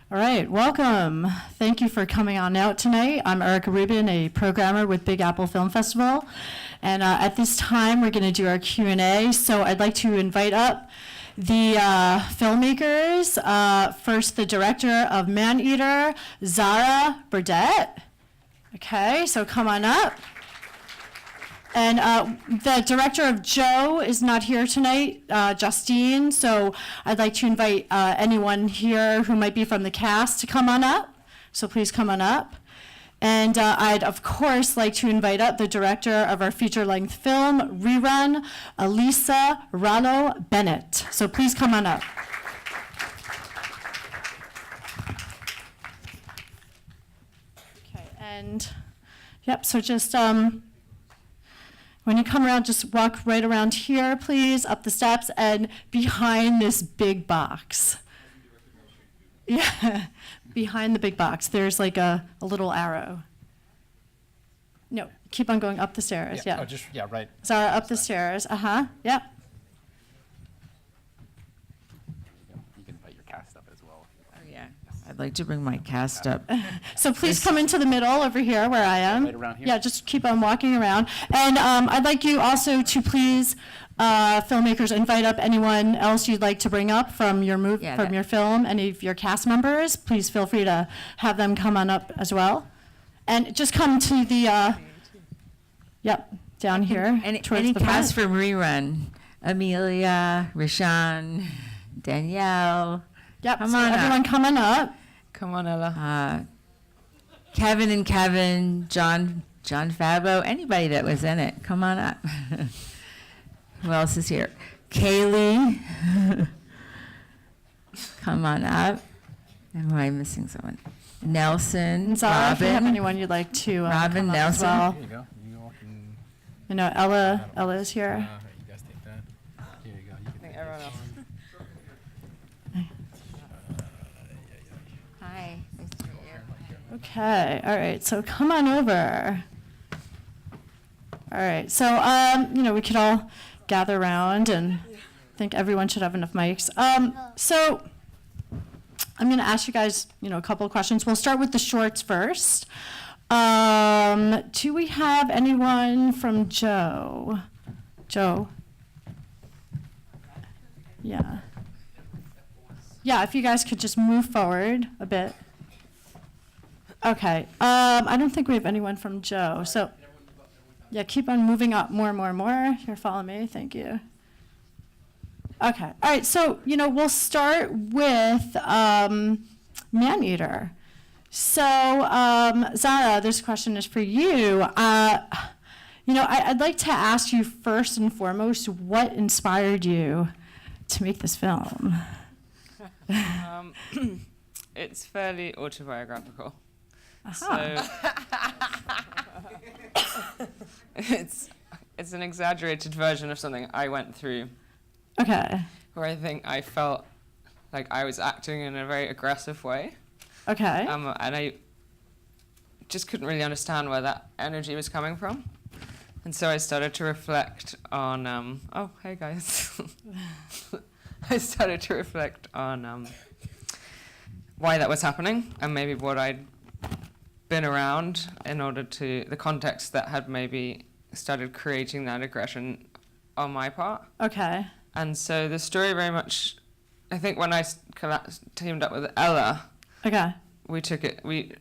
All right, welcome. Thank you for coming on out tonight. I'm Erica Rubin, a programmer with Big Apple Film Festival. And at this time, we're going to do our Q&A. So I'd like to invite up the filmmakers. First, the director of Maneater, Zara Burdett. Okay, so come on up. And the director of Jo is not here tonight, Justine, so I'd like to invite anyone here who might be from the cast to come on up. So please come on up. And I'd, of course, like to invite up the director of our feature-length film, ReRun, Elisa Rallo Bennett. So please come on up. Okay, and, yep, so just, when you come around, just walk right around here, please, up the steps and behind this big box. Yeah, behind the big box, there's like a little arrow. No, keep on going up the stairs, yeah. Oh, right. Zara, up the stairs, yeah. You can put your cast up as well. Oh, yeah. I'd like to bring my cast up. So please come into the middle over here where I am. Right around here? Yeah, just keep on walking around. And I'd like you also to please, filmmakers, invite up anyone else you'd like to bring up from your your film, any of your cast members. Please feel free to have them come on up as well. And just come to the, yep, down here. Any towards the cast front. from ReRun? Amelia, Rashawn, Danielle. Yep, Come so on everyone up. coming up. Come on, Ella. Kevin and Kevin, John Fabo, anybody that was in it, come on up. Who else is here? Kaylee, come on up. Am I missing someone? Nelson, Zara, if you have Robin. anyone you'd like to Robin, come up as Nelson. well. Here you go. You all can. You know, Ella is here. You guys take that. Here you go. You can take everyone else. Hi, nice to meet you. Okay, all right, so come on over. All right, so, we could all gather around, and I think everyone should have enough mics. So I'm going to ask you guys, a couple of questions. We'll start with the shorts first. Do we have anyone from Jo? Jo? Yeah. Yeah, if you guys could just move forward a bit. Okay, I don't think we have anyone from Jo, so, yeah, keep on moving up more. Here, follow me, thank you. Okay, all right, so, we'll start with Maneater. So, Zara, this question is for you. I'd like to ask you first and foremost, what inspired you to make this film? It's fairly autobiographical. Uh-huh. So it's an exaggerated version of something I went through, Okay, where I think I felt like I was acting in a very aggressive way. okay. And I just couldn't really understand where that energy was coming from. And so I started to reflect on, oh, hey guys. I started to reflect on why that was happening and maybe what I'd been around in order to, the context that had maybe started creating that aggression on my part. Okay. And so the story very much, I think when I teamed up with Ella, Okay.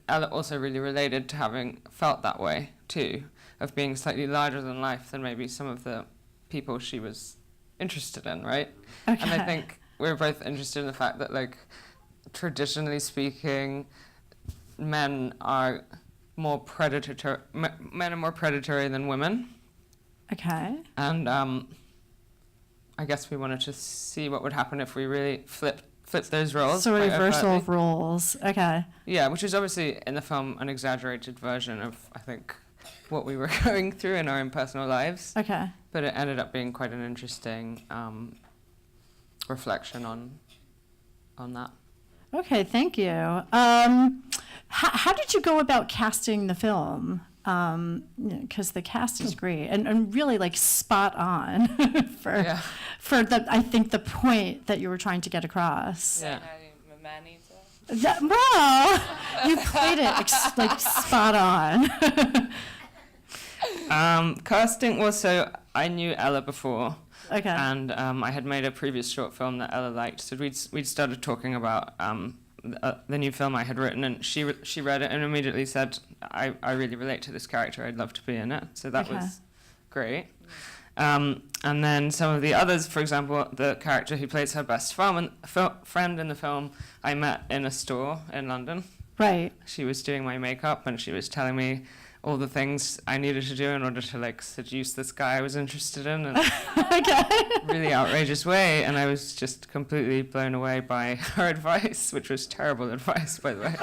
Ella also really related to having felt that way too, of being slightly larger than life than maybe some of the people she was interested in, right? Okay. And I think we're both interested in the fact that, like, traditionally speaking, men are more predatory. Men are more predatory than women. Okay. And I guess we wanted to see what would happen if we really flipped those roles. So a quite reversal overtly. of roles. Okay. Yeah, which is obviously in the film an exaggerated version of, I think, what we were going through in our own personal lives. Okay. But it ended up being quite an interesting reflection on that. Okay, thank you. How did you go about casting the film? Because the cast is great and really like spot on for the I think the point that you were trying to get across. Yeah. Well, you played it like spot on. Casting was so I knew Ella before, Okay. and I had made a previous short film that Ella liked. So we'd started talking about the new film I had written, and she read it and immediately said, I really relate to this character. I'd love to be in it. So that Okay. was great. And then some of the others, for example, the character who plays her best friend in the film, I met in a store in London. Right. She was doing my makeup, and she was telling me all the things I needed to do in order to like seduce this guy I was interested in in Okay. a really outrageous way. And I was just completely blown away by her advice, which was terrible advice, by the way.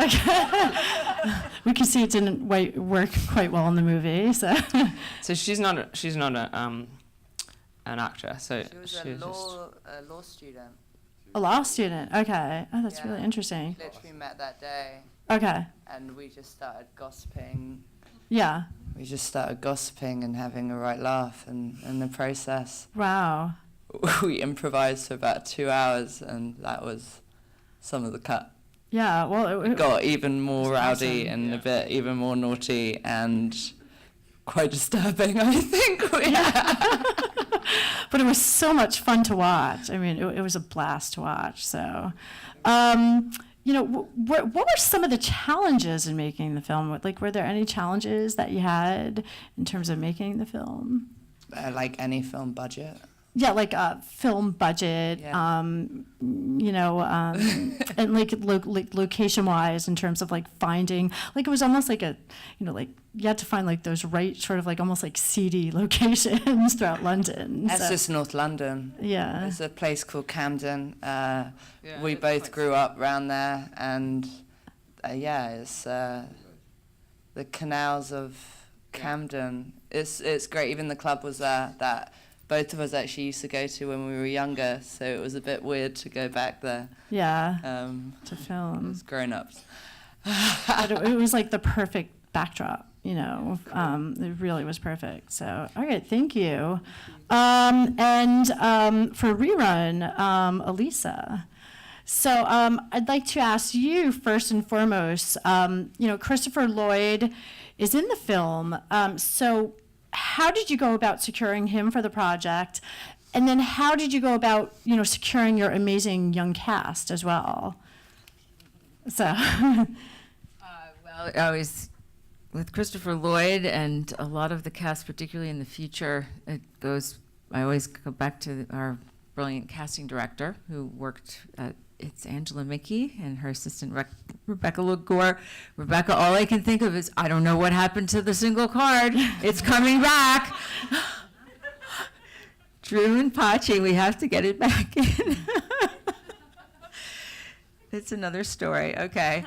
We can see it didn't work quite well in the movie, so. So she's not an actor. So She was she's a law student. A law student. Okay. Oh, that's Yeah. really interesting. Literally met that day, Okay. and we just started gossiping. Yeah. We just started gossiping and having a right laugh, and in the process, Wow. we improvised for about 2 hours, and that was some of the cut. Yeah. Well, It got even more It's rowdy awesome. and a bit even more naughty and quite disturbing, I think. but it was so much fun to watch. I mean, it was a blast to watch. So, you know, what were some of the challenges in making the film? Like, were there any challenges that you had in terms of making the film? Like any film budget. Yeah, like film budget, Yeah. you know, and like location-wise in terms of like finding, like it was almost like a, you know, like you had to find like those right sort of like almost like seedy locations throughout London. That's So, just North London. yeah. There's a place called Camden. We it's both quite grew up around there, and it's the canals of Camden. It's great. Even the club was there that both of us actually used to go to when we were younger, so it was a bit weird to go back there Yeah, to as film. grown-ups. But it was like the perfect backdrop, you know. It really was perfect. So, all right, thank you. And for ReRun, Elisa. So I'd like to ask you first and foremost, you know, Christopher Lloyd is in the film. So how did you go about securing him for the project? And then how did you go about, you know, securing your amazing young cast as well? So, Well, I was with Christopher Lloyd and a lot of the cast, particularly in the future. I always go back to our brilliant casting director who worked at, it's Angela Mickey and her assistant Rebecca Legore. Rebecca, all I can think of is, I don't know what happened to the single card. It's coming back. Drew and Pachi, we have to get it back in. It's another story, okay.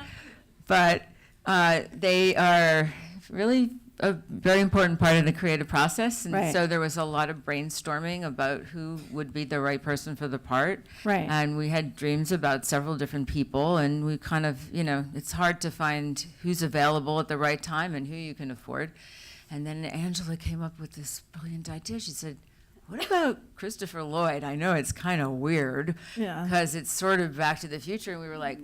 But they are really a very important part of the creative process. And Right. so there was a lot of brainstorming about who would be the right person for the part. right. And we had dreams about several different people, and we kind of, you know, it's hard to find who's available at the right time and who you can afford. And then Angela came up with this brilliant idea. She said, what about Christopher Lloyd? I know it's kind of weird Yeah. because it's sort of Back to the Future, and we were like,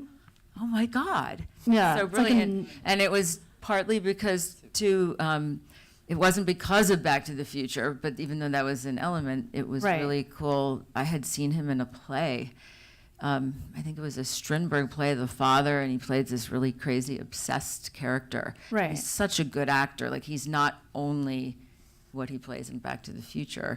oh my God. Yeah. So it's like brilliant. And it was partly because it wasn't because of Back to the Future, but even though that was an element, it was Right. really cool. I had seen him in a play. I think it was a Strindberg play, The Father, and he played this really crazy, obsessed character. Right. He's such a good actor. Like, he's not only what he plays in Back to the Future,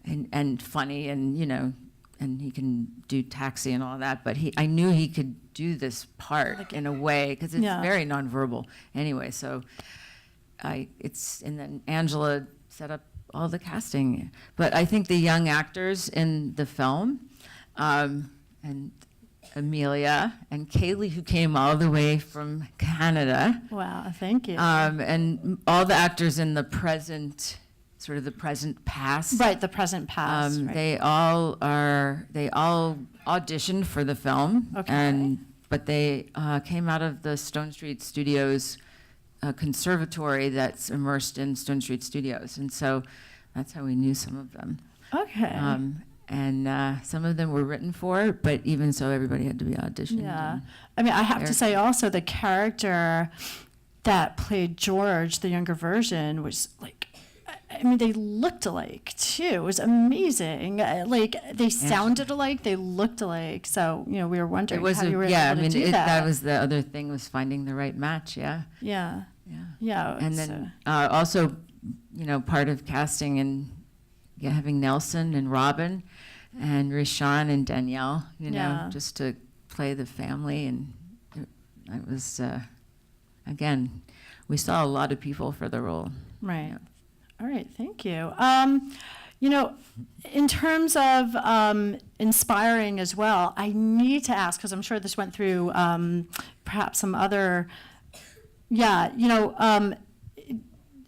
and funny, and, you know, and he can do Taxi and all that, but I knew he could do this part in a way, because it's Yeah. very nonverbal. Anyway, so and then Angela set up all the casting. But I think the young actors in the film, and Amelia and Kaylee, who came all the way from Canada, Wow, thank you. and all the actors in the present, sort of the present past. right, the present past. Right. They all auditioned for the film. Okay. But they came out of the Stone Street Studios conservatory that's immersed in Stone Street Studios. And so that's how we knew some of them. Okay. and some of them were written for, but even so, everybody had to be auditioned. Yeah. and- I mean, I have to Eric? say also the character that played George, the younger version, was like, I mean, they looked alike too. It was amazing. Like they sounded alike, they looked alike. So, we were wondering It was how you were yeah, I able mean, to do that that. was the other thing, was finding the right match. Yeah, Yeah. yeah. Yeah. And then also, part of casting and having Nelson and Robin and Rashawn and Danielle, Yeah. just to play the family. And it was, again, we saw a lot of people for the role. Right. Yeah. All right, thank you. In terms of inspiring as well, I need to ask, because I'm sure this went through perhaps some other,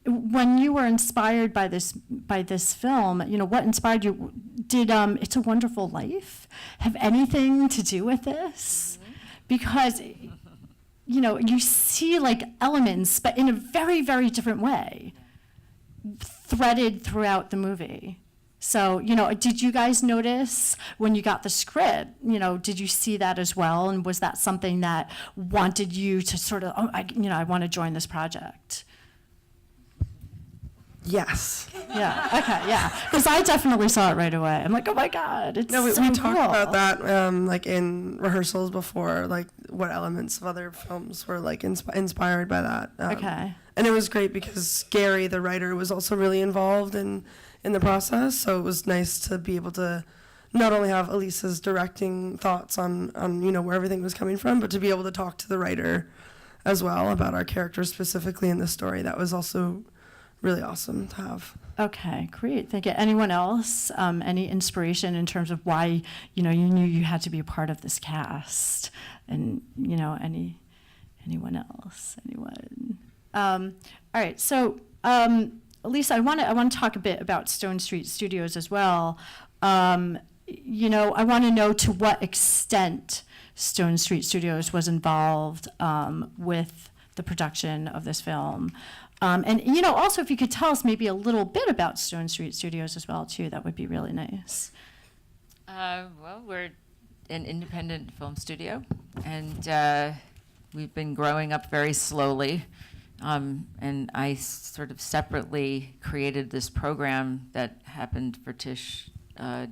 when you were inspired by this film, what inspired you? Did It's a Wonderful Life have anything to do with this? Because you see like elements, but in a very, very different way, threaded throughout the movie. So, did you guys notice when you got the script, did you see that as well? And was that something that wanted you to sort of, I want to join this project? Yes. Yeah, okay, yeah. Because I definitely saw it right away. I'm like, oh my God, it's No, we so talked cool. about that like in rehearsals before, like what elements of other films were like inspired by that. Okay. And it was great because Gary, the writer, was also really involved in the process. So it was nice to be able to not only have Elisa's directing thoughts on where everything was coming from, but to be able to talk to the writer as well about our characters specifically in the story. That was also really awesome to have. Okay, great. Thank you. Anyone else? Any inspiration in terms of why, you knew you had to be a part of this cast? And, anyone else? Anyone? All right. So, Lisa, I want to talk a bit about Stone Street Studios as well. I want to know to what extent Stone Street Studios was involved with the production of this film. And also if you could tell us maybe a little bit about Stone Street Studios as well, too, that would be really nice. Well, we're an independent film studio, and we've been growing up very slowly. And I sort of separately created this program that happened for Tisch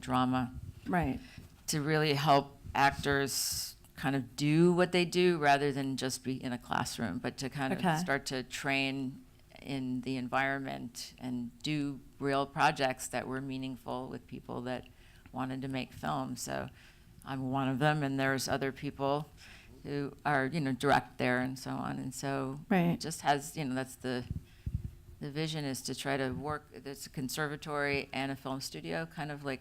Drama Right. to really help actors kind of do what they do rather than just be in a classroom, but to kind Okay. of start to train in the environment and do real projects that were meaningful with people that wanted to make film. So I'm one of them, and there's other people who are, direct there and so on. And so Right. it just has, that's the vision, is to try to work, there's a conservatory and a film studio kind of like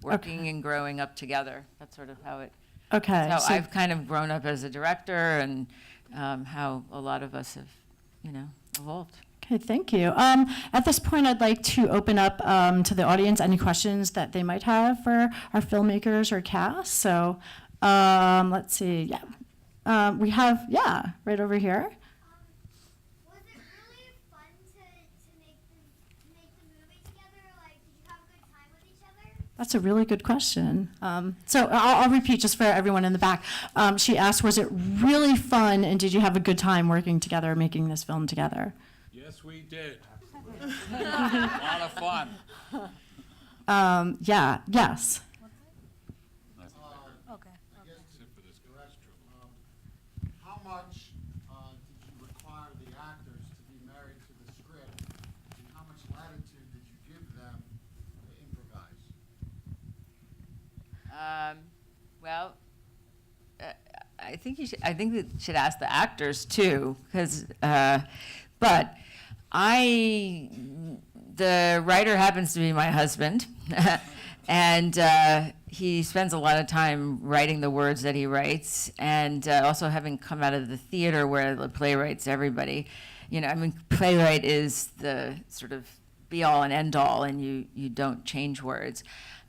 working and growing up together. That's sort of how it, Okay. how so- I've kind of grown up as a director, and how a lot of us have, evolved. Okay, thank you. At this point, I'd like to open up to the audience any questions that they might have for our filmmakers or cast. So let's see. Yeah, we have, right over here. Was it really fun to make the movie together? Like, did you have a good time with each other? That's a really good question. So I'll repeat just for everyone in the back. She asked, was it really fun, and did you have a good time working together, making this film together? Yes, we did. A lot of fun. Yes. How much did you require the actors to be married to the script, and how much latitude did you give them to improvise? Well, I think you should ask the actors too, because, but the writer happens to be my husband, and he spends a lot of time writing the words that he writes, and also having come out of the theater where the playwright's everybody, playwright is the sort of be all and end all, and you don't change words.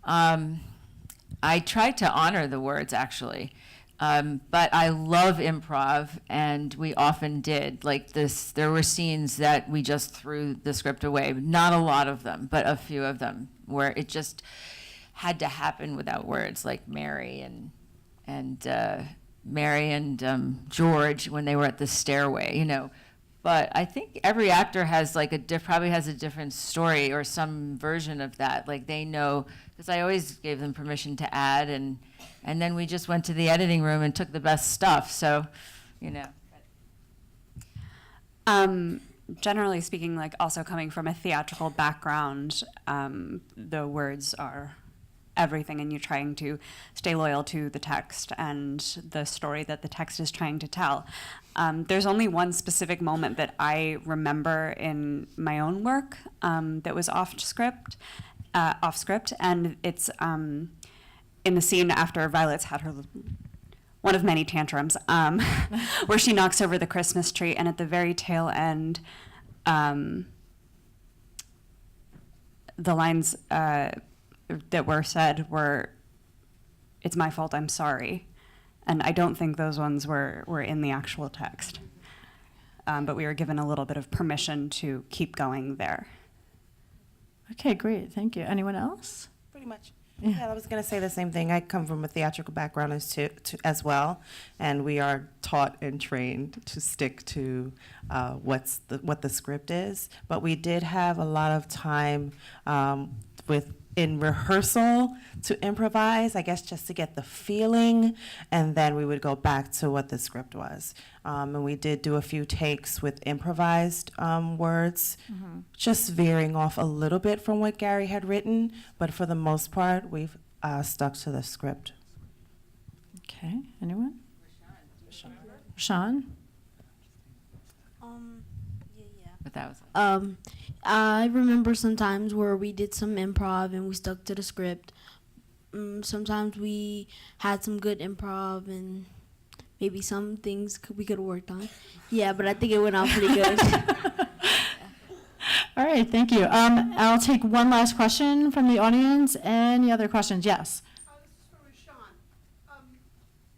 I tried to honor the words, actually. But I love improv, and we often did. Like this, there were scenes that we just threw the script away. Not a lot of them, but a few of them, where it just had to happen without words, like Mary and George when they were at the stairway, you know. But I think every actor has like probably has a different story or some version of that. Like they know, because I always gave them permission to add, and then we just went to the editing room and took the best stuff. So, you know. Generally speaking, like also coming from a theatrical background, the words are everything, and you're trying to stay loyal to the text and the story that the text is trying to tell. There's only one specific moment that I remember in my own work that was off script, and it's in the scene after Violet's had her one of many tantrums, where she knocks over the Christmas tree, and at the very tail end, the lines that were said were, "It's my fault, I'm sorry." And I don't think those ones were in the actual text. But we were given a little bit of permission to keep going there. Okay, great. Thank you. Anyone else? Pretty much. Yeah. Yeah, I was going to say the same thing. I come from a theatrical background as well, and we are taught and trained to stick to what the script is. But we did have a lot of time in rehearsal to improvise, I guess, just to get the feeling, and then we would go back to what the script was. And we did do a few takes with improvised words, just veering off a little bit from what Gary had written, but for the most part, we've stuck to the script. Okay, anyone? Rashawn? But that was I remember sometimes where we did some improv and we stuck to the script. Sometimes we had some good improv and maybe some things we could have worked on. Yeah, but I think it went out pretty good. All right, thank you. I'll take one last question from the audience. Any other questions? Yes. This is for Rashawn.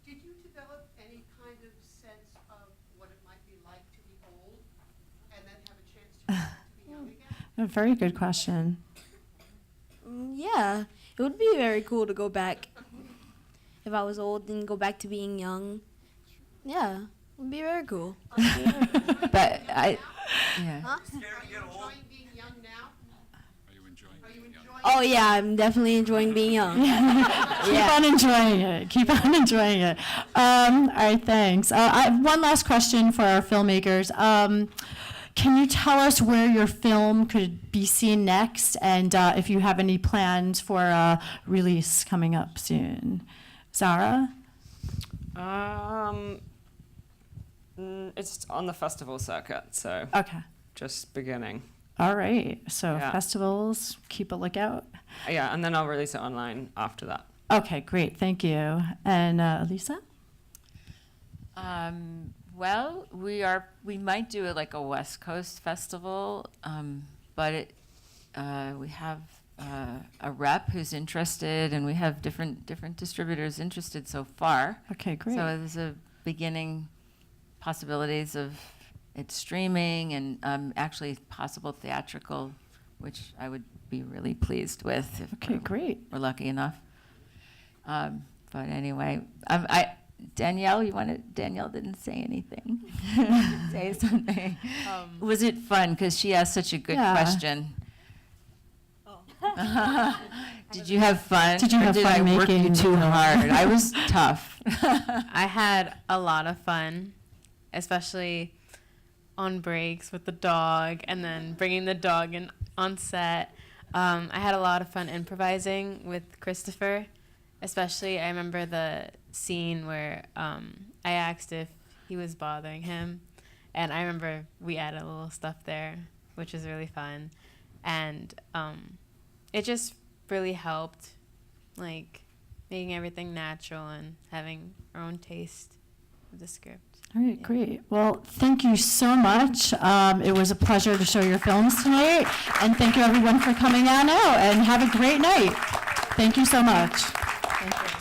Did you develop any kind of sense of what it might be like to be old and then have a chance to be young again? A very good question. Yeah, it would be very cool to go back. If I was old and go back to being young. Yeah, it would be very cool. But yeah. Huh? Are you enjoying being young now? Are you enjoying being young? Oh yeah, I'm definitely enjoying being young. Keep on enjoying it. Keep on enjoying it. All right, thanks. I have one last question for our filmmakers. Can you tell us where your film could be seen next, and if you have any plans for a release coming up soon? Zara? It's on the festival circuit, so Okay. just beginning. All right. So Yeah. festivals, keep a lookout. Yeah, and then I'll release it online after that. Okay, great. Thank you. And Lisa? Well, we might do it like a West Coast festival, but we have a rep who's interested, and we have different distributors interested so far. Okay, great. So there's a beginning possibilities of it streaming and actually possible theatrical, which I would be really pleased with if Okay, great. we're lucky enough. But anyway, Danielle, Danielle didn't say anything. Say something. Was it fun? Because she asked such a good question. Did you have fun? Did you have or fun did I work making you too hard? I was tough. I had a lot of fun, especially on breaks with the dog and then bringing the dog in on set. I had a lot of fun improvising with Christopher, especially I remember the scene where I asked if he was bothering him, and I remember we added a little stuff there, which was really fun, and it just really helped, like making everything natural and having our own taste of the script. All right, great. Well, thank you so much. It was a pleasure to show your films tonight, and thank you everyone for coming on out, and have a great night. Thank you so much. Thank you.